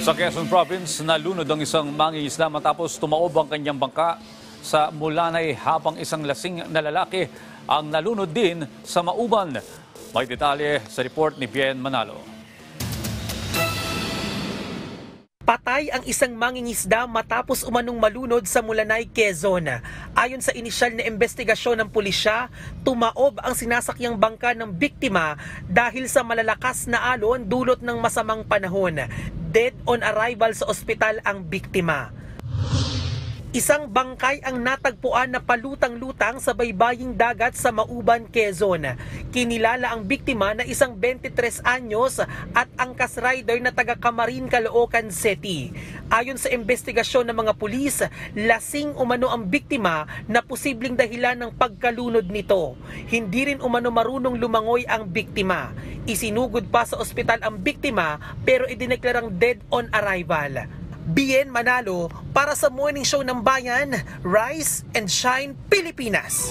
Sa Quezon Province, nalunod ang isang mangingisda matapos tumaob ang kanyang bangka sa Mulanay habang isang lasing na lalaki ang nalunod din sa Mauban. May detalye sa report ni Bien Manalo. Patay ang isang mangingisda matapos umanong malunod sa Mulanay, Quezon. Ayon sa inisyal na investigasyon ng pulisya, tumaob ang sinasakyang bangka ng biktima dahil sa malalakas na alon dulot ng masamang panahon. Dead on arrival sa ospital ang biktima. Isang bangkay ang natagpuan na palutang-lutang sa baybaying dagat sa Mauban, Quezon. Kinilala ang biktima na isang 23 anyos at angkas rider na taga Camarin, Caloocan City. Ayon sa investigasyon ng mga pulis, lasing umano ang biktima na posibleng dahilan ng pagkalunod nito. Hindi rin umano marunong lumangoy ang biktima. Isinugod pa sa ospital ang biktima pero idineklarang dead on arrival. Bien Manalo para sa Morning Show ng Bayan, Rise and Shine Pilipinas.